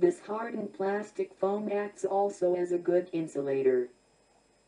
This hardened plastic foam acts also as a good insulator.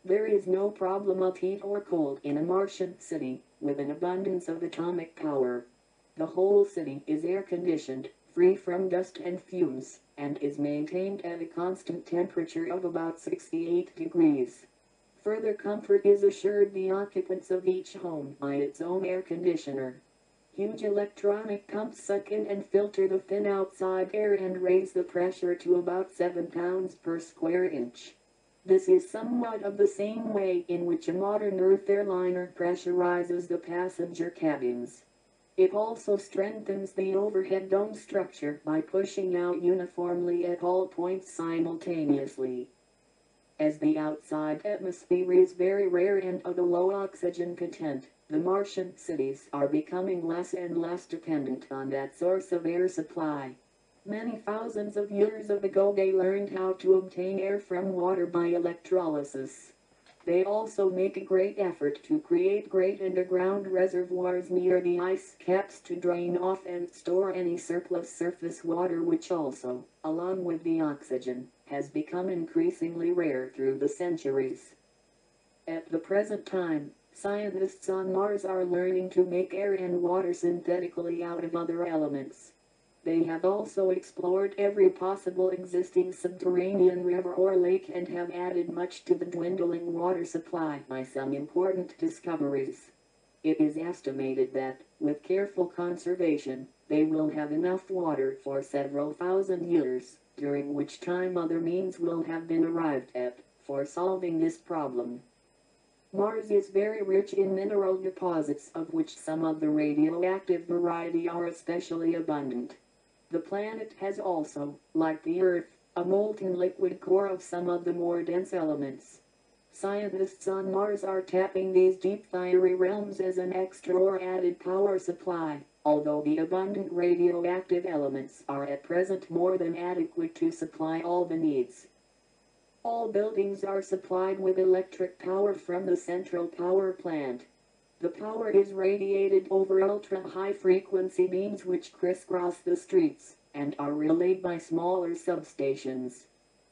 There is no problem of heat or cold in a Martian city, with an abundance of atomic power. The whole city is air-conditioned, free from dust and fumes, and is maintained at a constant temperature of about 68 degrees. Further comfort is assured the occupants of each home by its own air conditioner. Huge electronic pumps suck in and filter the thin outside air and raise the pressure to about 7 pounds per square inch. This is somewhat of the same way in which a modern Earth airliner pressurizes the passenger cabins. It also strengthens the overhead dome structure by pushing out uniformly at all points simultaneously. As the outside atmosphere is very rare and of a low oxygen content, the Martian cities are becoming less and less dependent on that source of air supply. Many thousands of years ago they learned how to obtain air from water by electrolysis. They also make a great effort to create great underground reservoirs near the ice caps to drain off and store any surplus surface water, which also, along with the oxygen, has become increasingly rare through the centuries. At the present time, scientists on Mars are learning to make air and water synthetically out of other elements. They have also explored every possible existing subterranean river or lake and have added much to the dwindling water supply by some important discoveries. It is estimated that, with careful conservation, they will have enough water for several thousand years, during which time other means will have been arrived at for solving this problem. Mars is very rich in mineral deposits, of which some of the radioactive variety are especially abundant. The planet has also, like the Earth, a molten liquid core of some of the more dense elements. Scientists on Mars are tapping these deep fiery realms as an extra or added power supply, although the abundant radioactive elements are at present more than adequate to supply all the needs. All buildings are supplied with electric power from the central power plant. The power is radiated over ultra-high frequency beams which crisscross the streets, and are relayed by smaller substations.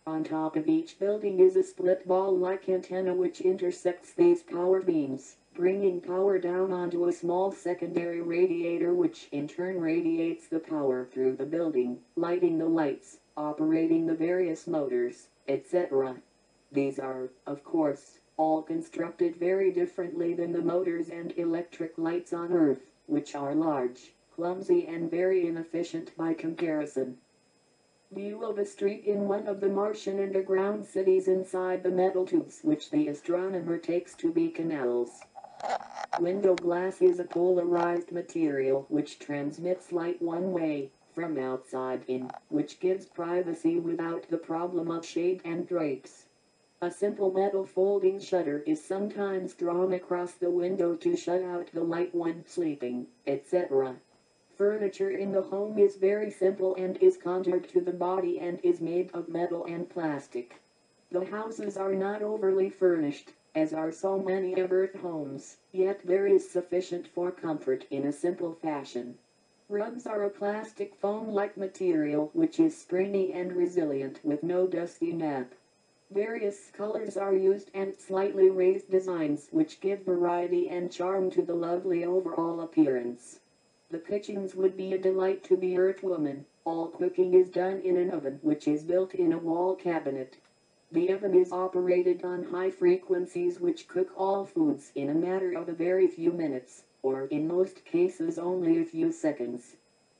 On top of each building is a split ball-like antenna which intersects these power beams, bringing power down onto a small secondary radiator which in turn radiates the power through the building, lighting the lights, operating the various motors, etc. These are, of course, all constructed very differently than the motors and electric lights on Earth, which are large, clumsy and very inefficient by comparison. View of a street in one of the Martian underground cities inside the metal tubes which the astronomer takes to be canals. Window glass is a polarized material which transmits light one way, from outside in, which gives privacy without the problem of shade and drapes. A simple metal folding shutter is sometimes drawn across the window to shut out the light when sleeping, etc. Furniture in the home is very simple and is contoured to the body and is made of metal and plastic. The houses are not overly furnished, as are so many of Earth homes, yet there is sufficient for comfort in a simple fashion. Rugs are a plastic foam-like material which is springy and resilient with no dusty nap. Various colors are used and slightly raised designs which give variety and charm to the lovely overall appearance. The kitchens would be a delight to the Earth woman. All cooking is done in an oven which is built in a wall cabinet. The oven is operated on high frequencies which cook all foods in a matter of a very few minutes, or in most cases only a few seconds.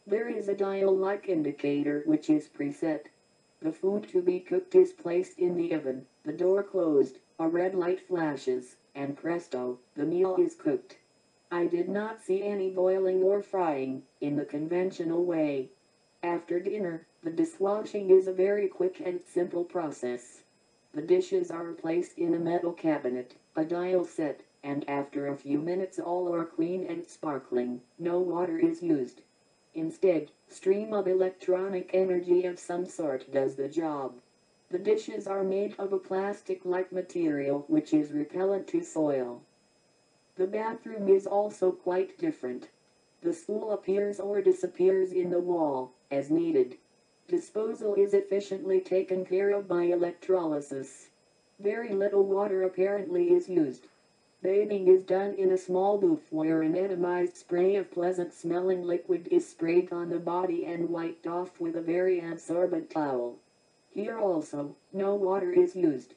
There is a dial-like indicator which is preset. The food to be cooked is placed in the oven, the door closed, a red light flashes, and presto, the meal is cooked. I did not see any boiling or frying, in the conventional way. After dinner, the dishwashing is a very quick and simple process. The dishes are placed in a metal cabinet, a dial set, and after a few minutes all are clean and sparkling, no water is used. Instead, stream of electronic energy of some sort does the job. The dishes are made of a plastic-like material which is repellent to soil. The bathroom is also quite different. The stool appears or disappears in the wall, as needed. Disposal is efficiently taken care of by electrolysis. Very little water apparently is used. Bathing is done in a small booth where an atomized spray of pleasant-smelling liquid is sprayed on the body and wiped off with a very absorbent towel. Here also, no water is used.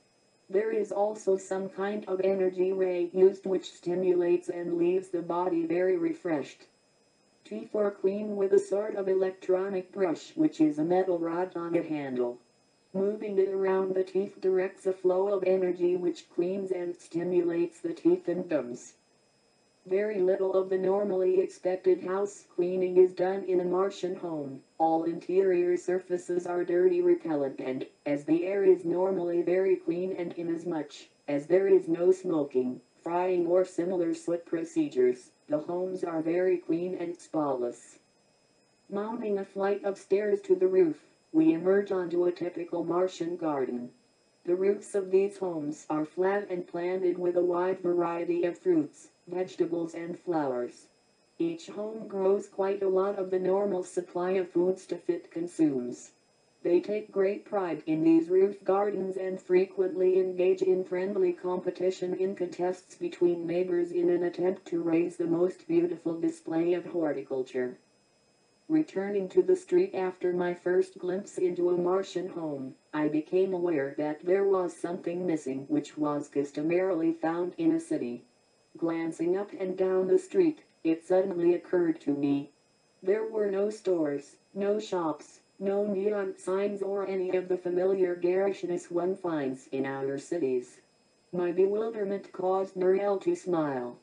There is also some kind of energy ray used which stimulates and leaves the body very refreshed. Teeth are cleaned with a sort of electronic brush which is a metal rod on a handle. Moving it around the teeth directs a flow of energy which cleans and stimulates the teeth and gums. Very little of the normally expected house cleaning is done in a Martian home. All interior surfaces are dirty repellent and, as the air is normally very clean and inasmuch as there is no smoking, frying or similar soot procedures, the homes are very clean and spotless. Mounting a flight of stairs to the roof, we emerge onto a typical Martian garden. The roofs of these homes are flat and planted with a wide variety of fruits, vegetables and flowers. Each home grows quite a lot of the normal supply of foods to fit consumes. They take great pride in these roof gardens and frequently engage in friendly competition in contests between neighbors in an attempt to raise the most beautiful display of horticulture. Returning to the street after my first glimpse into a Martian home, I became aware that there was something missing which was customarily found in a city. Glancing up and down the street, it suddenly occurred to me. There were no stores, no shops, no neon signs or any of the familiar garishness one finds in our cities. My bewilderment caused Muriel to smile.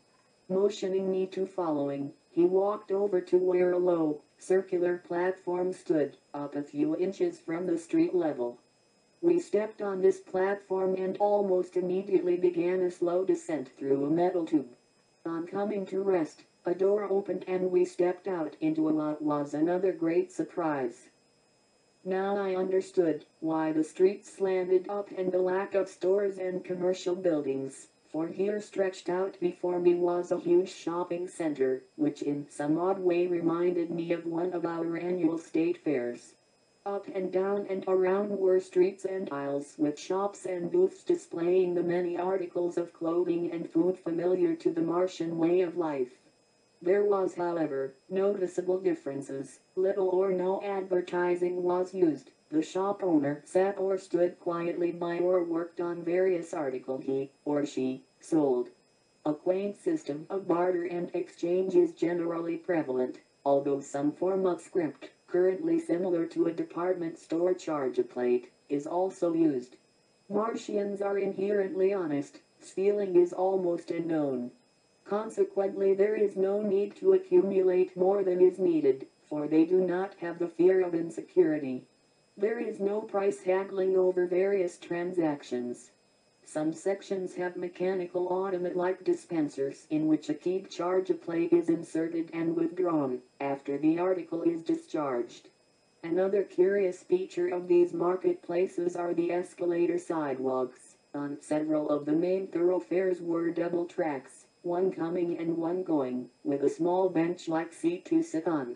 Motioning me to following, he walked over to where a low, circular platform stood, up a few inches from the street level. We stepped on this platform and almost immediately began a slow descent through a metal tube. On coming to rest, a door opened and we stepped out into what was another great surprise. Now I understood why the street slanted up and the lack of stores and commercial buildings, for here stretched out before me was a huge shopping center, which in some odd way reminded me of one of our annual state fairs. Up and down and around were streets and aisles with shops and booths displaying the many articles of clothing and food familiar to the Martian way of life. There was, however, noticeable differences. Little or no advertising was used. The shop owner sat or stood quietly by or worked on various articles he, or she, sold. A quaint system of barter and exchange is generally prevalent, although some form of script, currently similar to a department store charge plate, is also used. Martians are inherently honest. Stealing is almost unknown. Consequently, there is no need to accumulate more than is needed, for they do not have the fear of insecurity. There is no price haggling over various transactions. Some sections have mechanical automat-like dispensers in which a keyed charge plate is inserted and withdrawn after the article is discharged. Another curious feature of these marketplaces are the escalator sidewalks. On several of the main thoroughfares were double tracks, one coming and one going, with a small bench-like seat to sit on.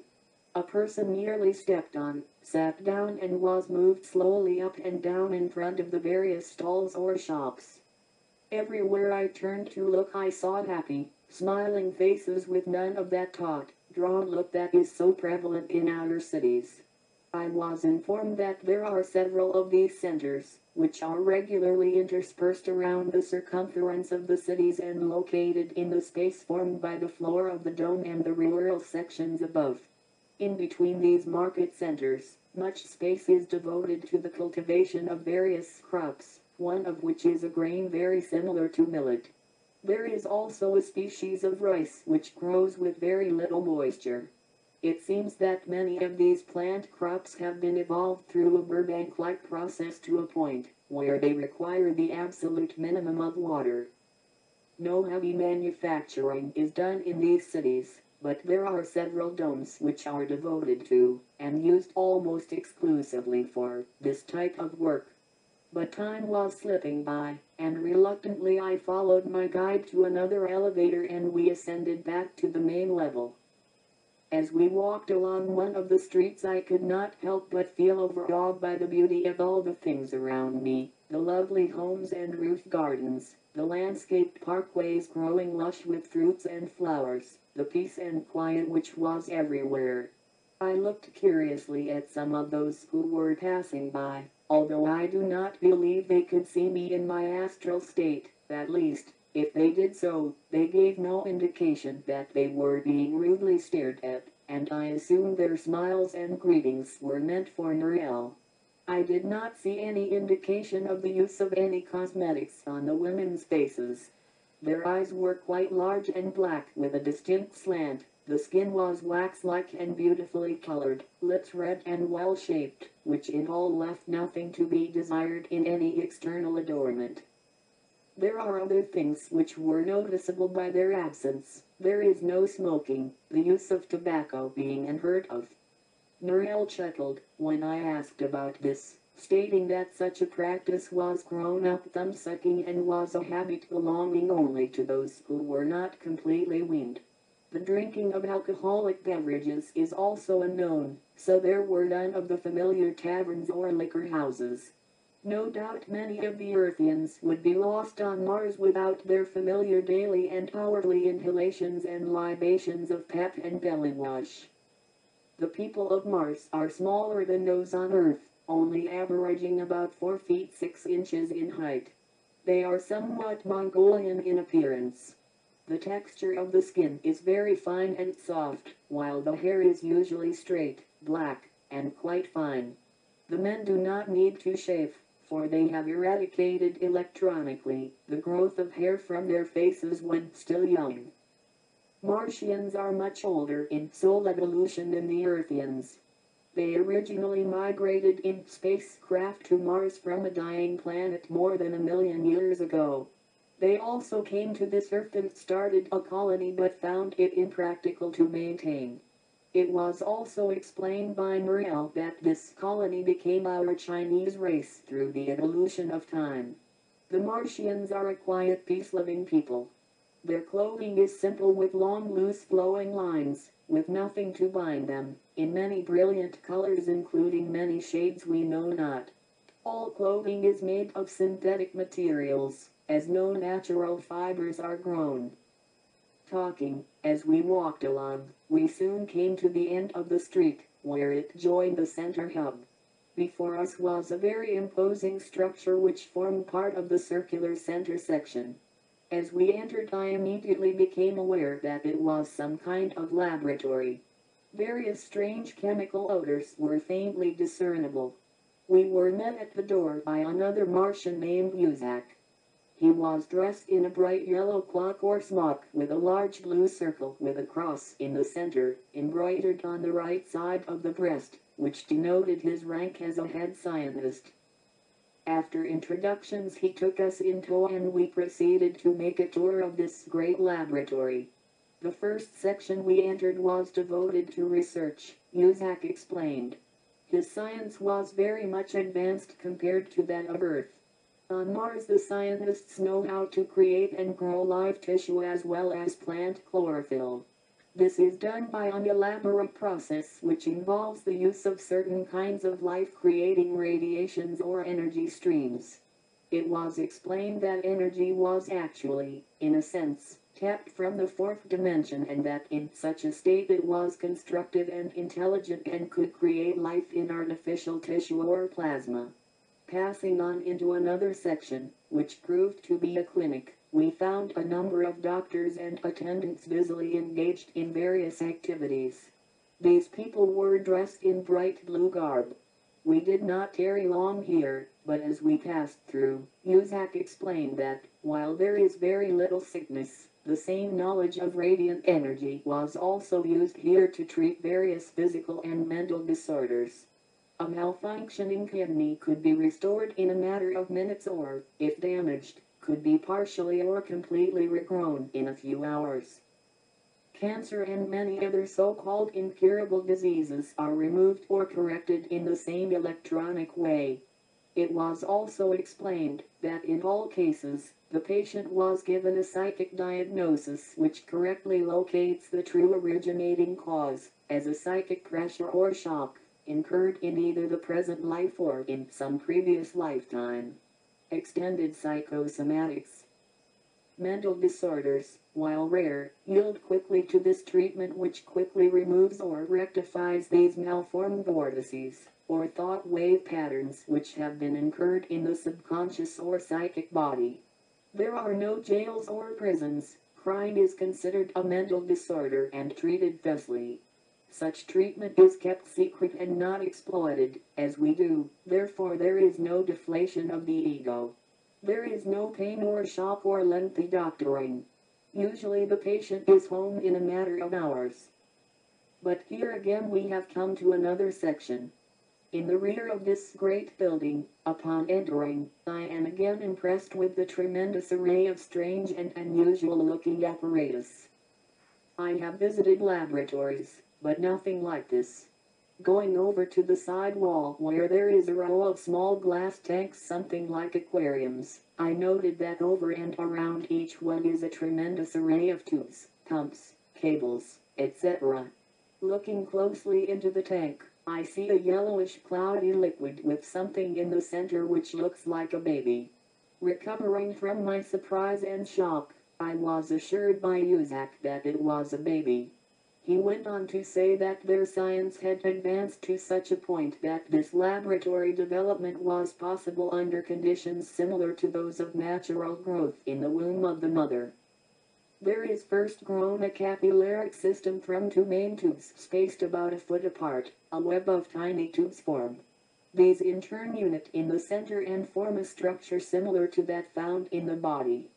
A person nearly stepped on, sat down and was moved slowly up and down in front of the various stalls or shops. Everywhere I turned to look I saw happy, smiling faces with none of that taut, drawn look that is so prevalent in our cities. I was informed that there are several of these centers, which are regularly interspersed around the circumference of the cities and located in the space formed by the floor of the dome and the rural sections above. In between these market centers, much space is devoted to the cultivation of various crops, one of which is a grain very similar to millet. There is also a species of rice which grows with very little moisture. It seems that many of these plant crops have been evolved through a Burbank-like process to a point where they require the absolute minimum of water. No heavy manufacturing is done in these cities, but there are several domes which are devoted to, and used almost exclusively for, this type of work. But time was slipping by, and reluctantly I followed my guide to another elevator and we ascended back to the main level. As we walked along one of the streets, I could not help but feel overawed by the beauty of all the things around me, the lovely homes and roof gardens, the landscaped parkways growing lush with fruits and flowers, the peace and quiet which was everywhere. I looked curiously at some of those who were passing by, although I do not believe they could see me in my astral state. At least, if they did so, they gave no indication that they were being rudely stared at, and I assumed their smiles and greetings were meant for Noelle. I did not see any indication of the use of any cosmetics on the women's faces. Their eyes were quite large and black with a distinct slant. The skin was wax-like and beautifully colored, lips red and well-shaped, which in all left nothing to be desired in any external adornment. There are other things which were noticeable by their absence. There is no smoking, the use of tobacco being unheard of. Noelle chuckled when I asked about this, stating that such a practice was grown-up thumb-sucking and was a habit belonging only to those who were not completely weaned. The drinking of alcoholic beverages is also unknown, so there were none of the familiar taverns or liquor houses. No doubt many of the Earthians would be lost on Mars without their familiar daily and hourly inhalations and libations of pep and belly wash. The people of Mars are smaller than those on Earth, only averaging about 4 feet 6 inches in height. They are somewhat Mongolian in appearance. The texture of the skin is very fine and soft, while the hair is usually straight, black, and quite fine. The men do not need to shave, for they have eradicated electronically the growth of hair from their faces when still young. Martians are much older in soul evolution than the Earthians. They originally migrated in spacecraft to Mars from a dying planet more than 1 million years ago. They also came to this Earth and started a colony but found it impractical to maintain. It was also explained by Noelle that this colony became our Chinese race through the evolution of time. The Martians are a quiet, peace-loving people. Their clothing is simple with long, loose flowing lines, with nothing to bind them, in many brilliant colors including many shades we know not. All clothing is made of synthetic materials, as no natural fibers are grown. Talking, as we walked along, we soon came to the end of the street, where it joined the center hub. Before us was a very imposing structure which formed part of the circular center section. As we entered, I immediately became aware that it was some kind of laboratory. Various strange chemical odors were faintly discernible. We were met at the door by another Martian named Uzak. He was dressed in a bright yellow cloak or smock with a large blue circle with a cross in the center, embroidered on the right side of the breast, which denoted his rank as a head scientist. After introductions, he took us in tow and we proceeded to make a tour of this great laboratory. The first section we entered was devoted to research, Uzak explained. His science was very much advanced compared to that of Earth. On Mars, the scientists know how to create and grow live tissue as well as plant chlorophyll. This is done by an elaborate process which involves the use of certain kinds of life-creating radiations or energy streams. It was explained that energy was actually, in a sense, tapped from the fourth dimension, and that in such a state it was constructive and intelligent and could create life in artificial tissue or plasma. Passing on into another section, which proved to be a clinic, we found a number of doctors and attendants busily engaged in various activities. These people were dressed in bright blue garb. We did not tarry long here, but as we passed through, Uzak explained that, while there is very little sickness, the same knowledge of radiant energy was also used here to treat various physical and mental disorders. A malfunctioning kidney could be restored in a matter of minutes or, if damaged, could be partially or completely regrown in a few hours. Cancer and many other so-called incurable diseases are removed or corrected in the same electronic way. It was also explained that in all cases, the patient was given a psychic diagnosis which correctly locates the true originating cause as a psychic pressure or shock incurred in either the present life or in some previous lifetime. Extended psychosomatics. Mental disorders, while rare, yield quickly to this treatment which quickly removes or rectifies these malformed vortices, or thought wave patterns which have been incurred in the subconscious or psychic body. There are no jails or prisons. Crime is considered a mental disorder and treated thusly. Such treatment is kept secret and not exploited, as we do, therefore there is no deflation of the ego. There is no pain or shock or lengthy doctoring. Usually the patient is home in a matter of hours. But here again we have come to another section. In the rear of this great building, upon entering, I am again impressed with the tremendous array of strange and unusual-looking apparatus. I have visited laboratories, but nothing like this. Going over to the side wall where there is a row of small glass tanks something like aquariums, I noted that over and around each one is a tremendous array of tubes, pumps, cables, etc. Looking closely into the tank, I see a yellowish cloudy liquid with something in the center which looks like a baby. Recovering from my surprise and shock, I was assured by Uzak that it was a baby. He went on to say that their science had advanced to such a point that this laboratory development was possible under conditions similar to those of natural growth in the womb of the mother. There is first grown a capillary system from two main tubes spaced about a foot apart, a web of tiny tubes form. These in turn unite in the center and form a structure similar to that found in the body.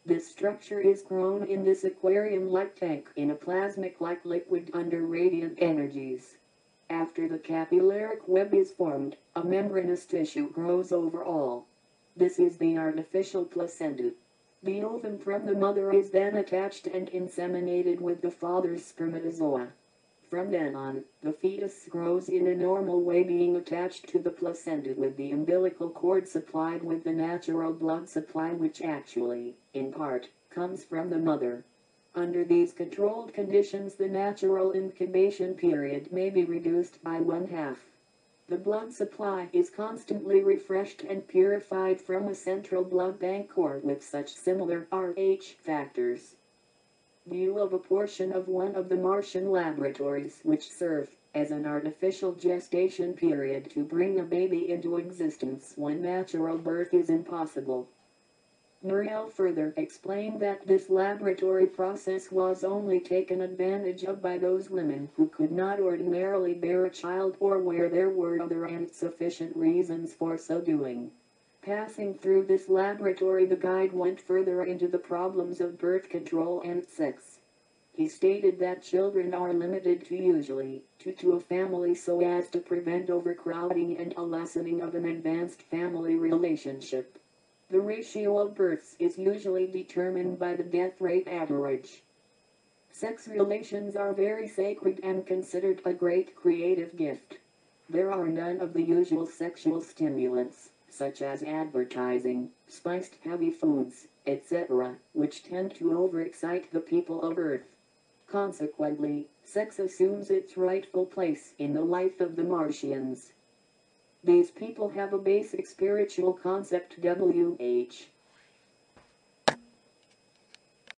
This structure is grown in this aquarium-like tank in a plasmic-like liquid under radiant energies. After the capillaric web is formed, a membranous tissue grows over all. This is the artificial placenta. The ovum from the mother is then attached and inseminated with the father's spermatozoa. From then on, the fetus grows in a normal way, being attached to the placenta with the umbilical cord supplied with the natural blood supply which actually, in part, comes from the mother. Under these controlled conditions the natural incubation period may be reduced by 1/2. The blood supply is constantly refreshed and purified from a central blood bank or with such similar Rh factors. View of a portion of one of the Martian laboratories which serve as an artificial gestation period to bring a baby into existence when natural birth is impossible. Muriel further explained that this laboratory process was only taken advantage of by those women who could not ordinarily bear a child or where there were other and sufficient reasons for so doing. Passing through this laboratory, the guide went further into the problems of birth control and sex. He stated that children are limited to usually two to a family so as to prevent overcrowding and a lessening of an advanced family relationship. The ratio of births is usually determined by the death rate average. Sex relations are very sacred and considered a great creative gift. There are none of the usual sexual stimulants, such as advertising, spiced heavy foods, etc., which tend to overexcite the people of Earth. Consequently, sex assumes its rightful place in the life of the Martians. These people have a basic spiritual concept, which